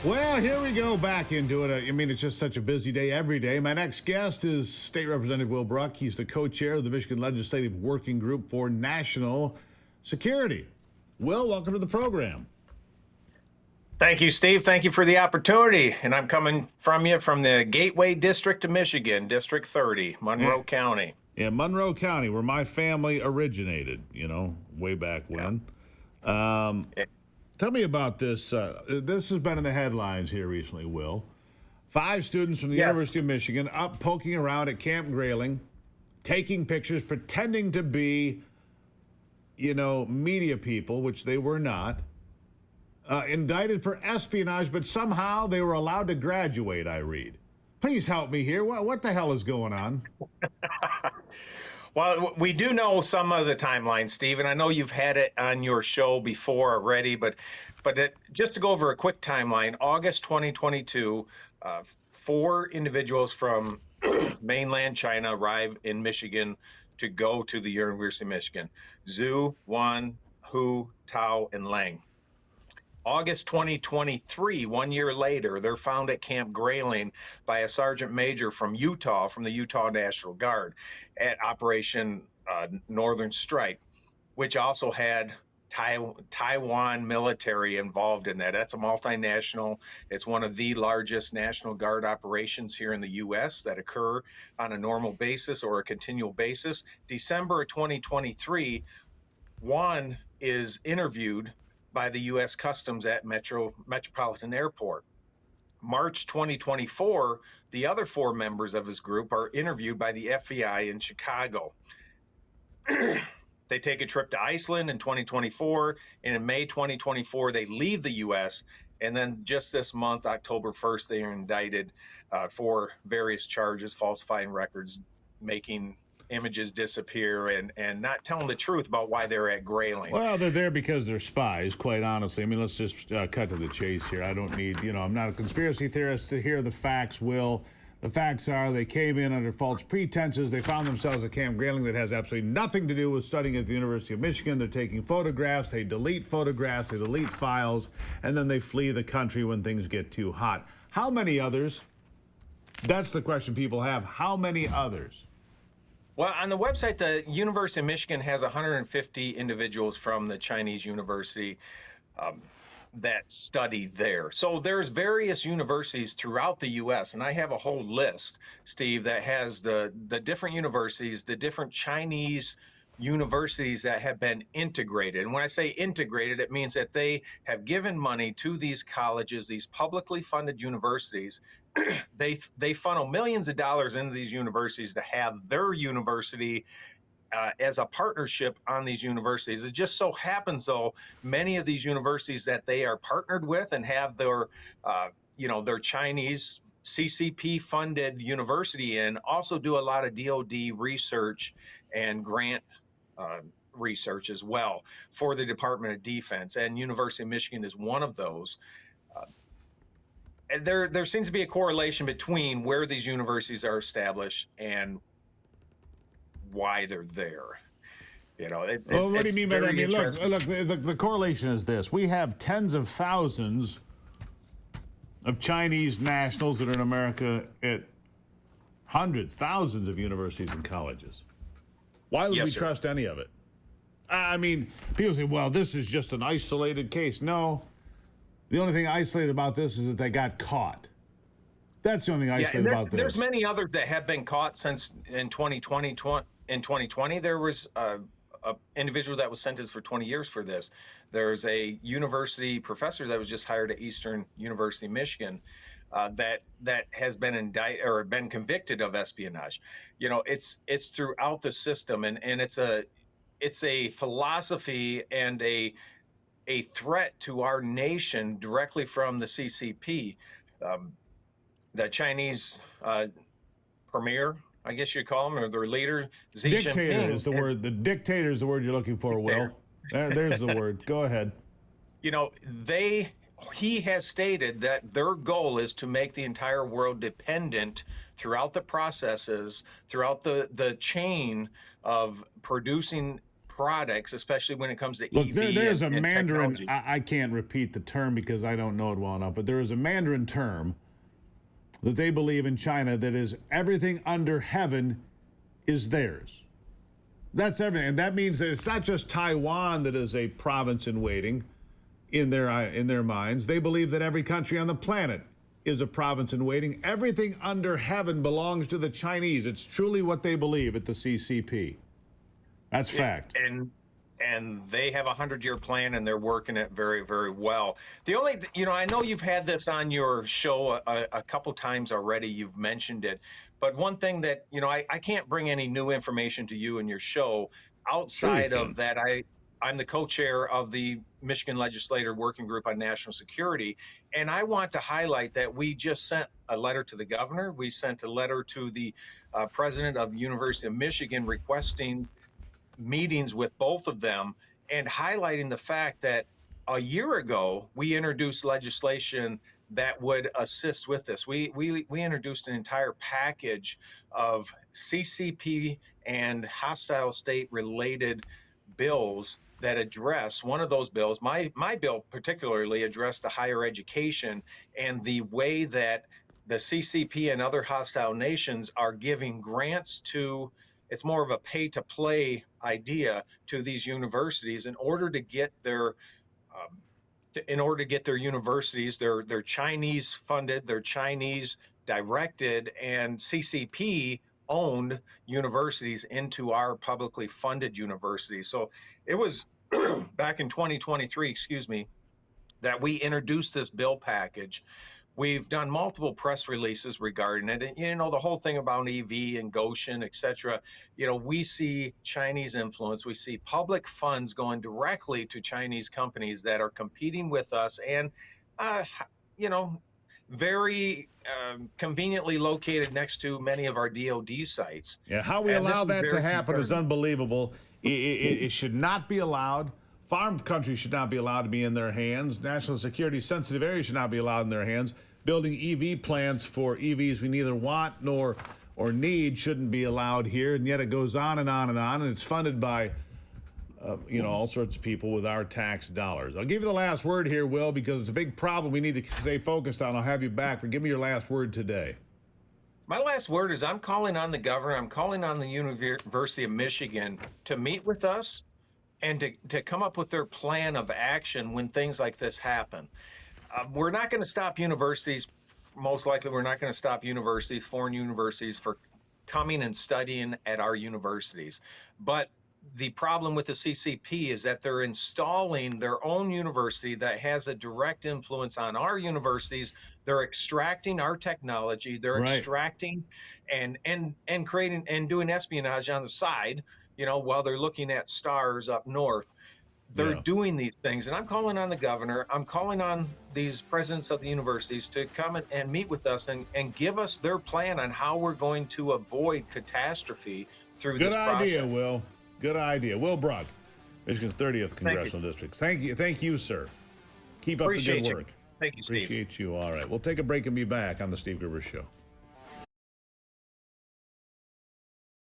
Well, here we go back into it. I mean, it's just such a busy day every day. My next guest is State Representative Will Bruck. He's the co-chair of the Michigan Legislative Working Group for National Security. Will, welcome to the program. Thank you, Steve. Thank you for the opportunity. And I'm coming from you from the Gateway District of Michigan, District 30, Monroe County. Yeah, Monroe County, where my family originated, way back when. Tell me about this. This has been in the headlines here recently, Will. 5 students from the University of Michigan up poking around at Camp Grayling, taking pictures, pretending to be, media people, which they were not. Indicted for espionage, but somehow they were allowed to graduate, I read. Please help me here. What the hell is going on? Well, we do know some of the timeline, Steve, and I know you've had it on your show before already, but just to go over a quick timeline, August 2022, 4 individuals from mainland China arrived in Michigan to go to the University of Michigan. Zhu, Wan, Hu, Tao, and Lang. August 2023, 1 year later, they're found at Camp Grayling by a sergeant major from Utah, from the Utah National Guard, at Operation Northern Strike, which also had Taiwan military involved in that. That's a multinational. It's one of the largest National Guard operations here in the U.S. that occur on a normal basis or a continual basis. December of 2023, Wan is interviewed by the U.S. Customs at Metropolitan Airport. March 2024, the other 4 members of his group are interviewed by the FBI in Chicago. They take a trip to Iceland in 2024, and in May 2024, they leave the U.S., and then just this month, October 1st, they are indicted for various charges, falsifying records, making images disappear, and not telling the truth about why they're at Grayling. Well, they're there because they're spies, quite honestly. I mean, let's just cut to the chase here. I don't need, I'm not a conspiracy theorist to hear the facts, Will. The facts are they came in under false pretenses. They found themselves at Camp Grayling that has absolutely nothing to do with studying at the University of Michigan. They're taking photographs, they delete photographs, they delete files, and then they flee the country when things get too hot. How many others? That's the question people have. How many others? Well, on the website, the University of Michigan has 150 individuals from the Chinese university that study there. So there's various universities throughout the U.S., and I have a whole list, Steve, that has the different universities, the different Chinese universities that have been integrated. And when I say integrated, it means that they have given money to these colleges, these publicly funded universities. They funnel millions of dollars into these universities to have their university as a partnership on these universities. It just so happens, though, many of these universities that they are partnered with and have their, their Chinese CCP-funded university in also do a lot of DoD research and grant research as well for the Department of Defense, and University of Michigan is one of those. And there seems to be a correlation between where these universities are established and why they're there. What do you mean by that? I mean, look, the correlation is this. We have tens of thousands of Chinese nationals that are in America at hundreds, thousands of universities and colleges. Why would we trust any of it? I mean, people say, well, this is just an isolated case. No. The only thing isolated about this is that they got caught. That's the only thing isolated about this. There's many others that have been caught since in 2020. In 2020, there was a individual that was sentenced for 20 years for this. There's a university professor that was just hired at Eastern University, Michigan, that has been indicted or been convicted of espionage. It's throughout the system, and it's a philosophy and a threat to our nation directly from the CCP. The Chinese premier, I guess you'd call him, or their leader, Xi Jinping. Dictator is the word. The dictator is the word you're looking for, Will. There's the word. Go ahead. He has stated that their goal is to make the entire world dependent throughout the processes, throughout the chain of producing products, especially when it comes to Look, EV there's and a Mandarin, technology. I can't repeat the term because I don't know it well enough, but there is a Mandarin term that they believe in China that is everything under heaven is theirs. That's everything. And that means that it's not just Taiwan that is a province in waiting in their minds. They believe that every country on the planet is a province in waiting. Everything under heaven belongs to the Chinese. It's truly what they believe at the CCP. That's fact. And they have a 100-year plan, and they're working it very, very well. The only, I know you've had this on your show a couple times already. You've mentioned it, but one thing that I can't bring any new information to you in your show outside of that. I'm the co-chair of the Michigan Legislator Working Group on National Security, and I want to highlight that we just sent a letter to the governor. We sent a letter to the president of the University of Michigan requesting meetings with both of them and highlighting the fact that a year ago we introduced legislation that would assist with this. We introduced an entire package of CCP and hostile state related bills that address one of those bills. My bill particularly addressed the higher education and the way that the CCP and other hostile nations are giving grants to, it's more of a pay to play idea, to these universities in order to get their universities, they're Chinese funded, they're Chinese directed, and CCP owned universities into our publicly funded universities. So it was back in 2023, that we introduced this bill package. We've done multiple press releases regarding it. And, the whole thing about EV and Goshen, et cetera, we see Chinese influence. We see public funds going directly to Chinese companies that are competing with us and, very conveniently located next to many of our DOD sites. Yeah, how we allow that to happen is unbelievable. It should not be allowed. Farm country should not be allowed to be in their hands. National security sensitive areas should not be allowed in their hands. Building EV plants for EVs we neither want nor need shouldn't be allowed here. And yet it goes on and on and on. And it's funded by, all sorts of people with our tax dollars. I'll give you the last word here, Will, because it's a big problem we need to stay focused on. I'll have you back, but give me your last word today. My last word is I'm calling on the governor. I'm calling on the University of Michigan to meet with us and to come up with their plan of action when things like this happen. We're not going to stop universities. Most likely, we're not going to stop universities, foreign universities, for coming and studying at our universities. But the problem with the CCP is that they're installing their own university that has a direct influence on our universities. They're extracting our technology. They're extracting and creating and doing espionage on the side, while they're looking at stars up north. They're doing these things. And I'm calling on the governor. I'm calling on these presidents of the universities to come and meet with us and give us their plan on how we're going to avoid catastrophe through this process. Good idea, Will. Good idea. Will Bruck, Michigan's 30th Congressional District. Thank you, sir. Keep up the good work. Thank you, Steve. Appreciate you. All right. We'll take a break and be back on the Steve Gruber Show.